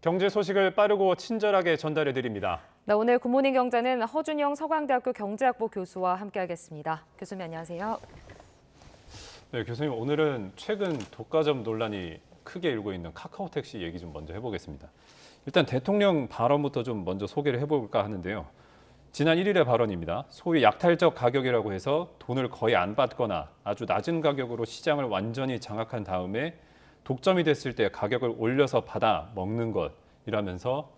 경제 소식을 빠르고 친절하게 전달해 드립니다. 네, 오늘 굿모닝 경제는 허준영 서강대학교 경제학부 교수와 함께하겠습니다. 교수님 안녕하세요. 네, 교수님 오늘은 최근 독과점 논란이 크게 일고 있는 카카오택시 얘기 좀 먼저 해보겠습니다. 일단 대통령 발언부터 좀 먼저 소개를 해볼까 하는데요. 지난 1일의 발언입니다. 소위 약탈적 가격이라고 해서 돈을 거의 안 받거나 아주 낮은 가격으로 시장을 완전히 장악한 다음에 독점이 됐을 때 가격을 올려서 받아 먹는 것이라면서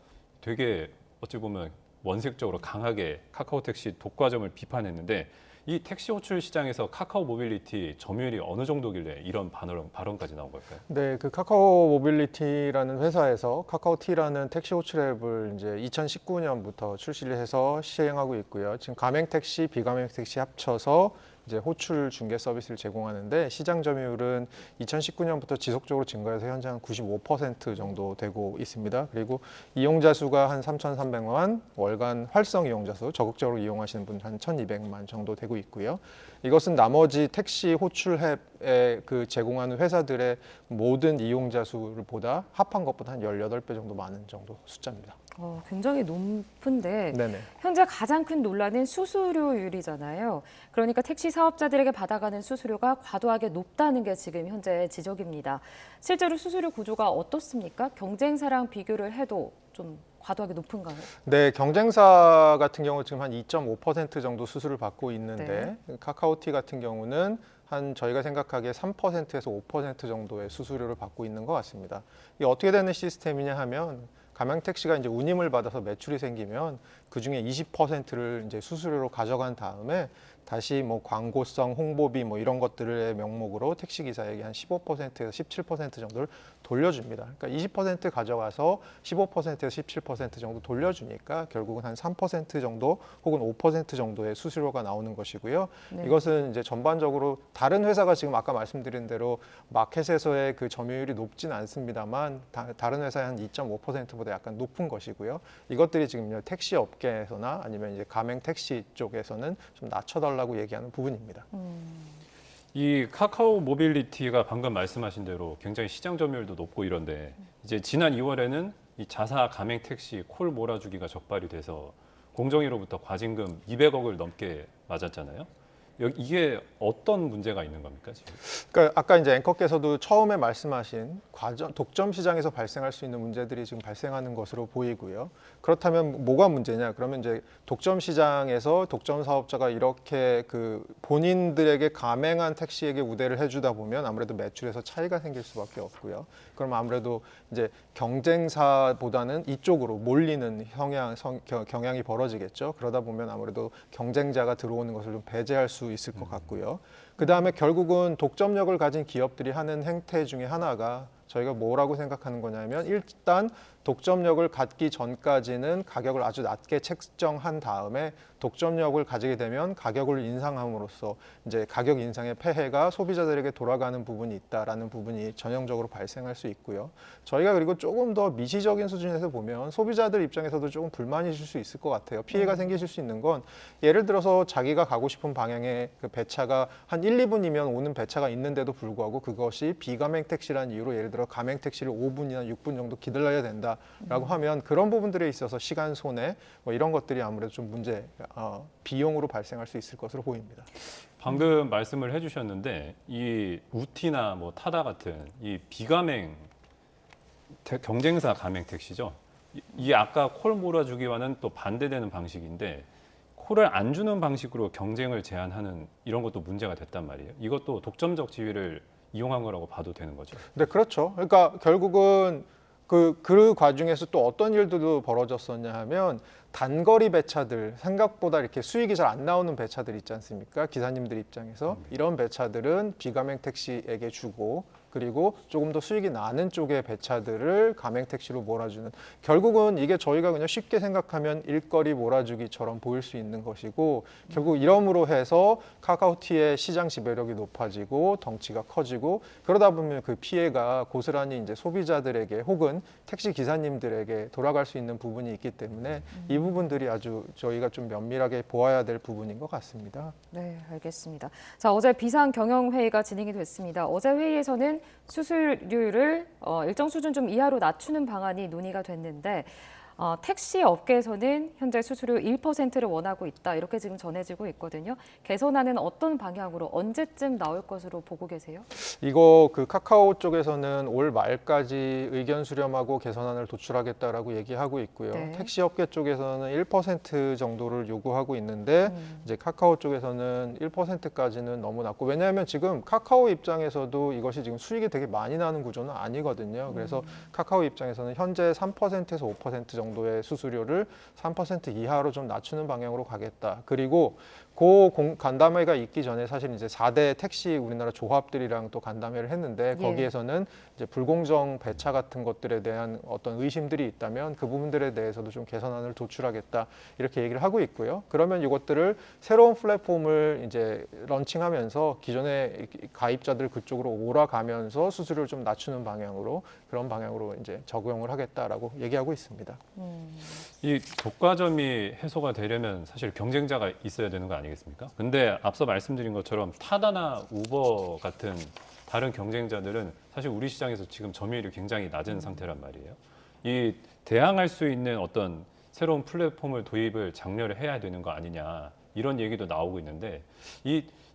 되게 어찌 보면 원색적으로 강하게 카카오택시 독과점을 비판했는데 이 택시 호출 시장에서 카카오 모빌리티 점유율이 어느 정도길래 이런 발언까지 나온 걸까요? 네, 그 카카오 모빌리티라는 회사에서 카카오티라는 택시 호출 앱을 이제 2019년부터 출시를 해서 시행하고 있고요. 지금 가맹 택시, 비가맹 택시 합쳐서 이제 호출 중개 서비스를 제공하는데 시장 점유율은 2019년부터 지속적으로 증가해서 현재 한 95% 정도 되고 있습니다. 그리고 이용자 수가 한 3,300만, 월간 활성 이용자 수, 적극적으로 이용하시는 분 한 1,200만 정도 되고 있고요. 이것은 나머지 택시 호출 앱에 그 제공하는 회사들의 모든 이용자 수를 보다 합한 것보다 한 18배 정도 많은 정도 숫자입니다. 굉장히 높은데 네네. 현재 가장 큰 논란은 수수료율이잖아요. 그러니까 택시 사업자들에게 받아가는 수수료가 과도하게 높다는 게 지금 현재 지적입니다. 실제로 수수료 구조가 어떻습니까? 경쟁사랑 비교를 해도 좀 과도하게 높은가요? 네, 경쟁사 같은 경우 지금 한 2.5% 정도 수수료를 받고 있는데 카카오티 같은 경우는 한 저희가 생각하기에 3%에서 5% 정도의 수수료를 받고 있는 것 같습니다. 이게 어떻게 되는 시스템이냐 하면 가맹 택시가 이제 운임을 받아서 매출이 생기면 그 중에 20%를 이제 수수료로 가져간 다음에 다시 뭐 광고성, 홍보비 뭐 이런 것들의 명목으로 택시 기사에게 한 15%에서 17% 정도를 돌려줍니다. 그러니까 20% 가져가서 15%에서 17% 정도 돌려주니까 결국은 한 3% 정도 혹은 5% 정도의 수수료가 나오는 것이고요. 네. 이것은 이제 전반적으로 다른 회사가 지금 아까 말씀드린 대로 마켓에서의 그 점유율이 높진 않습니다만 다른 회사의 한 2.5%보다 약간 높은 것이고요. 이것들이 지금 택시 업계에서나 아니면 이제 가맹 택시 쪽에서는 좀 낮춰달라고 얘기하는 부분입니다. 이 카카오 모빌리티가 방금 말씀하신 대로 굉장히 시장 점유율도 높고 이런데 이제 지난 2월에는 이 자사 가맹 택시 콜 몰아주기가 적발이 돼서 공정위로부터 과징금 200억을 넘게 맞았잖아요. 이게 어떤 문제가 있는 겁니까 지금? 그러니까 아까 이제 앵커께서도 처음에 말씀하신 독점 시장에서 발생할 수 있는 문제들이 지금 발생하는 것으로 보이고요. 그렇다면 뭐가 문제냐? 그러면 이제 독점 시장에서 독점 사업자가 이렇게 그 본인들에게 가맹한 택시에게 우대를 해주다 보면 아무래도 매출에서 차이가 생길 수밖에 없고요. 그럼 아무래도 이제 경쟁사보다는 이쪽으로 몰리는 경향이 벌어지겠죠. 그러다 보면 아무래도 경쟁자가 들어오는 것을 좀 배제할 수 있을 것 같고요. 그 다음에 결국은 독점력을 가진 기업들이 하는 행태 중에 하나가 저희가 뭐라고 생각하는 거냐면 일단 독점력을 갖기 전까지는 가격을 아주 낮게 책정한 다음에 독점력을 가지게 되면 가격을 인상함으로써 이제 가격 인상의 폐해가 소비자들에게 돌아가는 부분이 있다라는 부분이 전형적으로 발생할 수 있고요. 저희가 그리고 조금 더 미시적인 수준에서 보면 소비자들 입장에서도 조금 불만이 있을 수 있을 것 같아요. 피해가 생기실 수 있는 건 예를 들어서 자기가 가고 싶은 방향의 그 배차가 한 1, 2분이면 오는 배차가 있는데도 불구하고 그것이 비가맹 택시라는 이유로 예를 들어 가맹 택시를 5분이나 6분 정도 기다려야 된다라고 하면 그런 부분들에 있어서 시간 손해 뭐 이런 것들이 아무래도 좀 비용으로 발생할 수 있을 것으로 보입니다. 방금 말씀을 해주셨는데 이 우티나 뭐 타다 같은 이 비가맹 경쟁사 가맹 택시죠. 이 아까 콜 몰아주기와는 또 반대되는 방식인데 콜을 안 주는 방식으로 경쟁을 제한하는 이런 것도 문제가 됐단 말이에요. 이것도 독점적 지위를 이용한 거라고 봐도 되는 거죠. 네, 그렇죠. 그러니까 결국은 그 과정에서 또 어떤 일들도 벌어졌었냐 하면 단거리 배차들 생각보다 이렇게 수익이 잘 안 나오는 배차들 있지 않습니까? 기사님들 입장에서 이런 배차들은 비가맹 택시에게 주고 그리고 조금 더 수익이 나는 쪽의 배차들을 가맹 택시로 몰아주는 결국은 이게 저희가 그냥 쉽게 생각하면 일거리 몰아주기처럼 보일 수 있는 것이고 결국 이러므로 해서 카카오티의 시장 지배력이 높아지고 덩치가 커지고 그러다 보면 그 피해가 고스란히 이제 소비자들에게 혹은 택시 기사님들에게 돌아갈 수 있는 부분이 있기 때문에 이 부분들이 아주 저희가 좀 면밀하게 보아야 될 부분인 것 같습니다. 네, 알겠습니다. 자, 어제 비상경영회의가 진행이 됐습니다. 어제 회의에서는 수수료를 일정 수준 좀 이하로 낮추는 방안이 논의가 됐는데 택시 업계에서는 현재 수수료 1%를 원하고 있다. 이렇게 지금 전해지고 있거든요. 개선안은 어떤 방향으로 언제쯤 나올 것으로 보고 계세요? 이거 그 카카오 쪽에서는 올 말까지 의견 수렴하고 개선안을 도출하겠다라고 얘기하고 있고요. 네. 택시 업계 쪽에서는 1% 정도를 요구하고 있는데 이제 카카오 쪽에서는 1%까지는 너무 낮고, 왜냐하면 지금 카카오 입장에서도 이것이 지금 수익이 되게 많이 나는 구조는 아니거든요. 그래서 카카오 입장에서는 현재 3%에서 5% 정도의 수수료를 3% 이하로 좀 낮추는 방향으로 가겠다. 그리고 간담회가 있기 전에 사실 이제 4대 택시 우리나라 조합들이랑 또 간담회를 했는데, 예. 거기에서는 이제 불공정 배차 같은 것들에 대한 어떤 의심들이 있다면 그 부분들에 대해서도 좀 개선안을 도출하겠다, 이렇게 얘기를 하고 있고요. 그러면 이것들을 새로운 플랫폼을 이제 런칭하면서 기존의 가입자들 그쪽으로 몰아가면서 수수료를 좀 낮추는 방향으로, 그런 방향으로 이제 적용을 하겠다라고 얘기하고 있습니다. 이 독과점이 해소가 되려면 사실 경쟁자가 있어야 되는 거 아니겠습니까? 근데 앞서 말씀드린 것처럼 타다나 우버 같은 다른 경쟁자들은 사실 우리 시장에서 지금 점유율이 굉장히 낮은 상태란 말이에요. 이 대항할 수 있는 어떤 새로운 플랫폼을 도입을 장려를 해야 되는 거 아니냐, 이런 얘기도 나오고 있는데,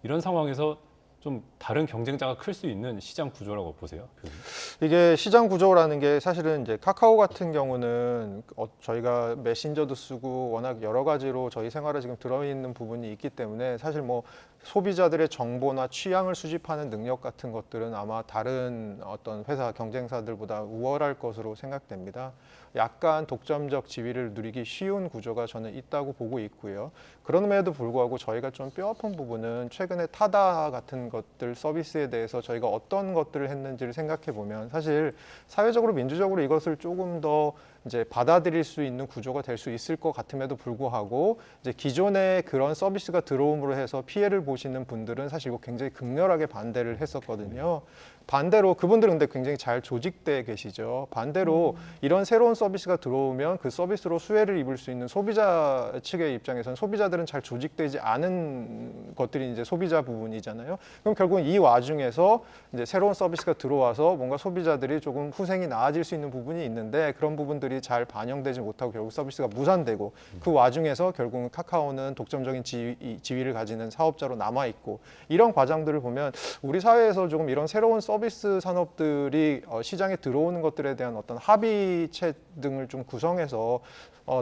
이런 상황에서 좀 다른 경쟁자가 클 수 있는 시장 구조라고 보세요, 교수님? 이게 시장 구조라는 게 사실은 이제 카카오 같은 경우는 저희가 메신저도 쓰고 워낙 여러 가지로 저희 생활에 지금 들어있는 부분이 있기 때문에, 사실 뭐 소비자들의 정보나 취향을 수집하는 능력 같은 것들은 아마 다른 어떤 회사 경쟁사들보다 우월할 것으로 생각됩니다. 약간 독점적 지위를 누리기 쉬운 구조가 저는 있다고 보고 있고요. 그럼에도 불구하고 저희가 좀 뼈아픈 부분은 최근에 타다 같은 것들 서비스에 대해서 저희가 어떤 것들을 했는지를 생각해 보면, 사실 사회적으로 민주적으로 이것을 조금 더 이제 받아들일 수 있는 구조가 될 수 있을 것 같음에도 불구하고, 이제 기존에 그런 서비스가 들어옴으로 해서 피해를 보시는 분들은 사실 이거 굉장히 극렬하게 반대를 했었거든요. 반대로 그분들은 근데 굉장히 잘 조직돼 계시죠. 반대로 이런 새로운 서비스가 들어오면 그 서비스로 수혜를 입을 수 있는 소비자 측의 입장에서는, 소비자들은 잘 조직되지 않은 것들이 이제 소비자 부분이잖아요. 그럼 결국 이 와중에서 이제 새로운 서비스가 들어와서 뭔가 소비자들이 조금 후생이 나아질 수 있는 부분이 있는데, 그런 부분들이 잘 반영되지 못하고 결국 서비스가 무산되고, 그 와중에서 결국은 카카오는 독점적인 지위를 가지는 사업자로 남아 있고, 이런 과정들을 보면 우리 사회에서 조금 이런 새로운 서비스 산업들이 시장에 들어오는 것들에 대한 어떤 합의체 등을 좀 구성해서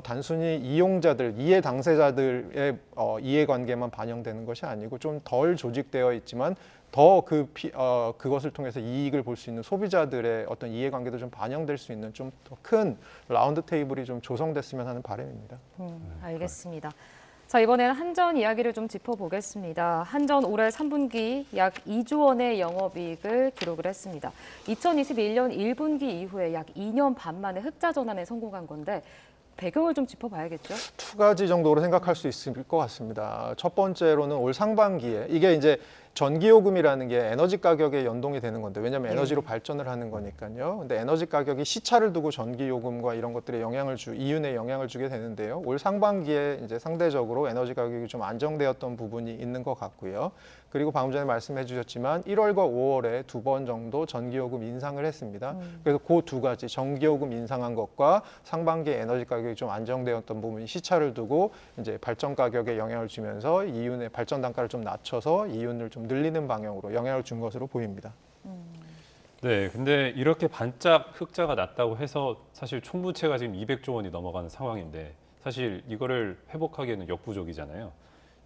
단순히 이용자들, 이해 당사자들의 이해관계만 반영되는 것이 아니고 좀 덜 조직되어 있지만 더 그것을 통해서 이익을 볼 수 있는 소비자들의 어떤 이해관계도 좀 반영될 수 있는 좀 더 큰 라운드 테이블이 좀 조성됐으면 하는 바람입니다. 알겠습니다. 자, 이번에는 한전 이야기를 좀 짚어보겠습니다. 한전 올해 3분기 약 2조 원의 영업이익을 기록을 했습니다. 2021년 1분기 이후에 약 2년 반 만에 흑자 전환에 성공한 건데, 배경을 좀 짚어봐야겠죠? 두 가지 정도로 생각할 수 있을 것 같습니다. 첫 번째로는 올 상반기에, 이게 이제 전기요금이라는 게 에너지 가격에 연동이 되는 건데, 왜냐하면 에너지로 발전을 하는 거니까요. 근데 에너지 가격이 시차를 두고 전기요금과 이런 것들에 이윤에 영향을 주게 되는데요. 올 상반기에 이제 상대적으로 에너지 가격이 좀 안정되었던 부분이 있는 것 같고요. 그리고 방금 전에 말씀해 주셨지만 1월과 5월에 2번 정도 전기요금 인상을 했습니다. 그래서 그 두 가지, 전기요금 인상한 것과 상반기 에너지 가격이 좀 안정되었던 부분이 시차를 두고 이제 발전 가격에 영향을 주면서 이윤의 발전 단가를 좀 낮춰서 이윤을 좀 늘리는 방향으로 영향을 준 것으로 보입니다. 네, 근데 이렇게 반짝 흑자가 났다고 해서 사실 총부채가 지금 200조 원이 넘어가는 상황인데, 사실 이거를 회복하기에는 역부족이잖아요.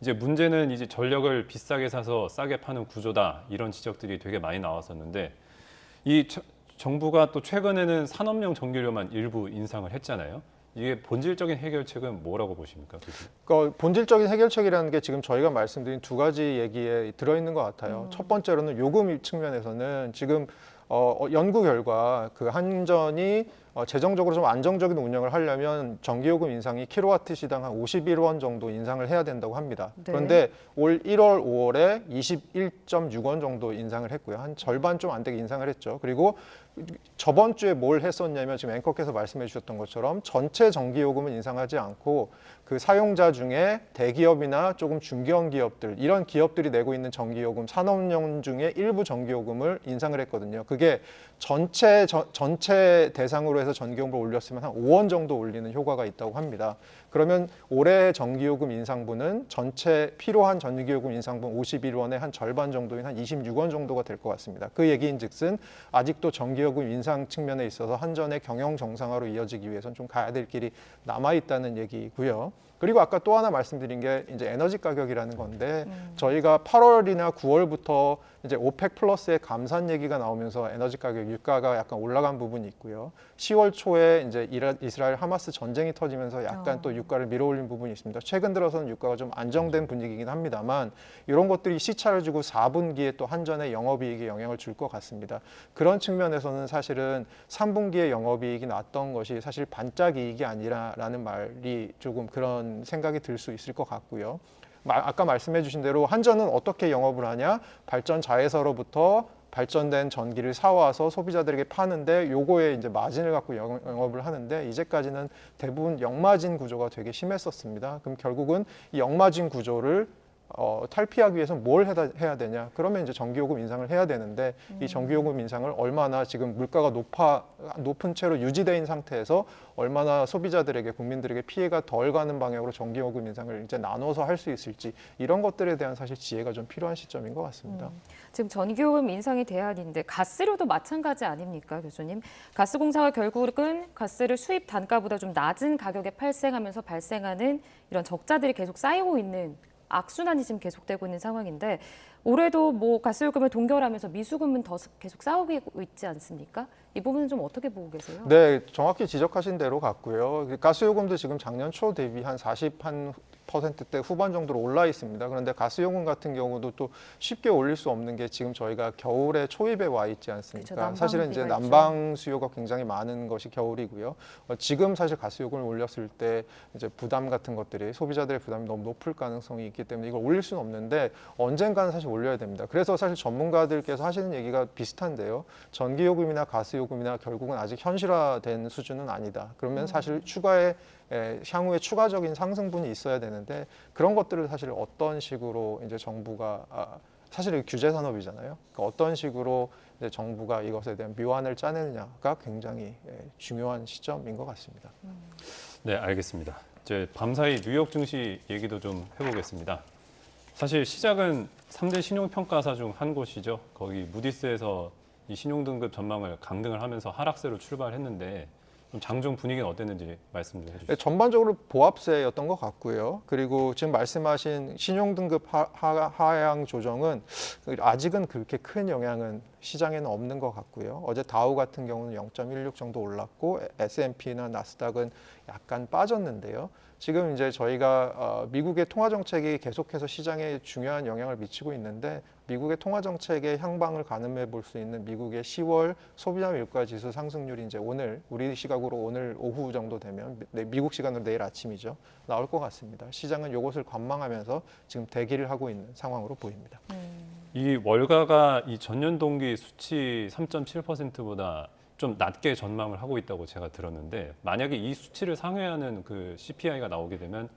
이제 문제는 이제 전력을 비싸게 사서 싸게 파는 구조다, 이런 지적들이 되게 많이 나왔었는데, 정부가 또 최근에는 산업용 전기료만 일부 인상을 했잖아요. 이게 본질적인 해결책은 뭐라고 보십니까? 그러니까 본질적인 해결책이라는 게 지금 저희가 말씀드린 두 가지 얘기에 들어있는 것 같아요. 첫 번째로는 요금 측면에서는 지금 연구 결과 그 한전이 재정적으로 좀 안정적인 운영을 하려면 전기요금 인상이 킬로와트 시당 한 51원 정도 인상을 해야 된다고 합니다. 네. 그런데 올 1월, 5월에 21.6원 정도 인상을 했고요. 한 절반 좀 안 되게 인상을 했죠. 그리고 저번 주에 뭘 했었냐면 지금 앵커께서 말씀해 주셨던 것처럼 전체 전기요금은 인상하지 않고 그 사용자 중에 대기업이나 조금 중견 기업들 이런 기업들이 내고 있는 전기요금 산업용 중에 일부 전기요금을 인상을 했거든요. 그게 전체 대상으로 해서 전기요금을 올렸으면 한 5원 정도 올리는 효과가 있다고 합니다. 그러면 올해 전기요금 인상분은 전체 필요한 전기요금 인상분 51원의 한 절반 정도인 한 26원 정도가 될 것 같습니다. 그 얘기인즉슨 아직도 전기요금 인상 측면에 있어서 한전의 경영 정상화로 이어지기 위해서는 좀 가야 될 길이 남아 있다는 얘기고요. 그리고 아까 또 하나 말씀드린 게 이제 에너지 가격이라는 건데 저희가 8월이나 9월부터 이제 오펙 플러스의 감산 얘기가 나오면서 에너지 가격 유가가 약간 올라간 부분이 있고요. 10월 초에 이제 이스라엘 하마스 전쟁이 터지면서 약간 또 유가를 밀어올린 부분이 있습니다. 최근 들어서는 유가가 좀 안정된 분위기이긴 합니다만 이런 것들이 시차를 주고 4분기에 또 한전의 영업이익에 영향을 줄 것 같습니다. 그런 측면에서는 사실은 3분기에 영업이익이 났던 것이 사실 반짝이익이 아니라라는 말이 조금 그런 생각이 들 수 있을 것 같고요. 아까 말씀해 주신 대로 한전은 어떻게 영업을 하냐? 발전 자회사로부터 발전된 전기를 사와서 소비자들에게 파는데 요거에 이제 마진을 갖고 영업을 하는데 이제까지는 대부분 역마진 구조가 되게 심했었습니다. 그럼 결국은 이 역마진 구조를 탈피하기 위해서 뭘 해야 되냐? 그러면 이제 전기요금 인상을 해야 되는데 이 전기요금 인상을 얼마나 지금 물가가 높은 채로 유지되어 있는 상태에서 얼마나 소비자들에게 국민들에게 피해가 덜 가는 방향으로 전기요금 인상을 이제 나눠서 할 수 있을지 이런 것들에 대한 사실 지혜가 좀 필요한 시점인 것 같습니다. 지금 전기요금 인상이 대안인데 가스료도 마찬가지 아닙니까, 교수님? 가스공사가 결국은 가스를 수입 단가보다 좀 낮은 가격에 발생하면서 발생하는 이런 적자들이 계속 쌓이고 있는 악순환이 지금 계속되고 있는 상황인데 올해도 뭐 가스요금을 동결하면서 미수금은 더 계속 쌓이고 있지 않습니까? 이 부분은 좀 어떻게 보고 계세요? 네, 정확히 지적하신 대로 같고요. 가스요금도 지금 작년 초 대비 한 40%대 후반 정도로 올라 있습니다. 그런데 가스요금 같은 경우도 또 쉽게 올릴 수 없는 게 지금 저희가 겨울에 초입에 와 있지 않습니까? 그렇죠, 사실은 이제 난방 수요가 굉장히 많은 것이 겨울이고요. 지금 사실 가스요금을 올렸을 때 이제 부담 같은 것들이 소비자들의 부담이 너무 높을 가능성이 있기 때문에 이걸 올릴 수는 없는데 언젠가는 사실 올려야 됩니다. 그래서 사실 전문가들께서 하시는 얘기가 비슷한데요. 전기요금이나 가스요금이나 결국은 아직 현실화된 수준은 아니다. 그러면 사실 향후에 추가적인 상승분이 있어야 되는데 그런 것들을 사실 어떤 식으로 이제 정부가 사실 규제 산업이잖아요. 그러니까 어떤 식으로 이제 정부가 이것에 대한 묘안을 짜내느냐가 굉장히 중요한 시점인 것 같습니다. 네, 알겠습니다. 이제 밤사이 뉴욕 증시 얘기도 좀 해보겠습니다. 사실 시작은 3대 신용평가사 중 한 곳이죠. 거기 무디스에서 이 신용등급 전망을 강등을 하면서 하락세로 출발했는데 좀 장중 분위기는 어땠는지 말씀 좀 해주시죠. 네, 전반적으로 보합세였던 것 같고요. 그리고 지금 말씀하신 신용등급 하향 조정은 아직은 그렇게 큰 영향은 시장에는 없는 것 같고요. 어제 다우 같은 경우는 0.16 정도 올랐고 S&P나 나스닥은 약간 빠졌는데요. 지금 이제 저희가 미국의 통화 정책이 계속해서 시장에 중요한 영향을 미치고 있는데 미국의 통화 정책의 향방을 가늠해 볼 수 있는 미국의 10월 소비자 물가 지수 상승률이 이제 오늘 우리 시각으로 오늘 오후 정도 되면 미국 시간으로 내일 아침이죠. 나올 것 같습니다. 시장은 이것을 관망하면서 지금 대기를 하고 있는 상황으로 보입니다. 이 월가가 이 전년 동기 수치 3.7%보다 좀 낮게 전망을 하고 있다고 제가 들었는데 만약에 이 수치를 상회하는 그 CPI가 나오게 되면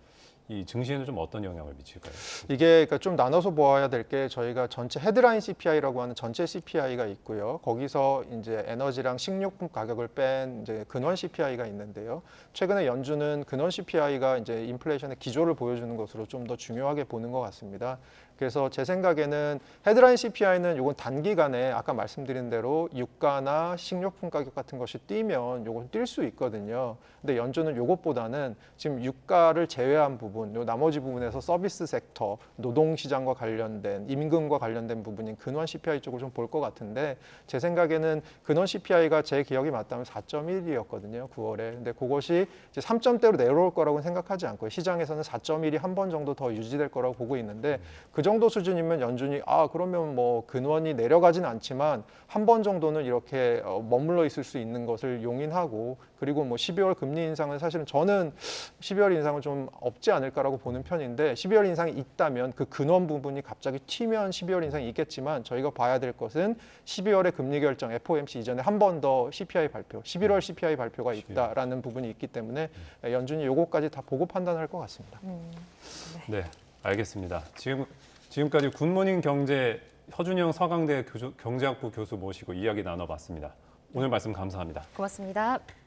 이 증시에는 좀 어떤 영향을 미칠까요? 이게 그러니까 좀 나눠서 보아야 될 게 저희가 전체 헤드라인 CPI라고 하는 전체 CPI가 있고요. 거기서 이제 에너지랑 식료품 가격을 뺀 이제 근원 CPI가 있는데요. 최근에 연준은 근원 CPI가 이제 인플레이션의 기조를 보여주는 것으로 좀 더 중요하게 보는 것 같습니다. 그래서 제 생각에는 헤드라인 CPI는 이건 단기간에 아까 말씀드린 대로 유가나 식료품 가격 같은 것이 뛰면 이건 뛸 수 있거든요. 근데 연준은 이것보다는 지금 유가를 제외한 부분, 요 나머지 부분에서 서비스 섹터, 노동시장과 관련된 임금과 관련된 부분인 근원 CPI 쪽을 좀 볼 것 같은데 제 생각에는 근원 CPI가 제 기억이 맞다면 4.1이었거든요. 9월에. 근데 그것이 이제 3점대로 내려올 거라고 생각하지 않고요. 시장에서는 4.1이 한 번 정도 더 유지될 거라고 보고 있는데 그 정도 수준이면 연준이 그러면 뭐 근원이 내려가진 않지만 한 번 정도는 이렇게 머물러 있을 수 있는 것을 용인하고, 그리고 뭐 12월 금리 인상은 사실은 저는 12월 인상은 좀 없지 않을까라고 보는 편인데, 12월 인상이 있다면 그 근원 부분이 갑자기 튀면 12월 인상이 있겠지만, 저희가 봐야 될 것은 12월에 금리 결정 FOMC 이전에 한 번 더 CPI 발표, 11월 CPI 발표가 있다라는 부분이 있기 때문에 연준이 요거까지 다 보고 판단할 것 같습니다. 네, 알겠습니다. 지금까지 굿모닝 경제 허준영 서강대 경제학부 교수 모시고 이야기 나눠봤습니다. 오늘 말씀 감사합니다. 고맙습니다.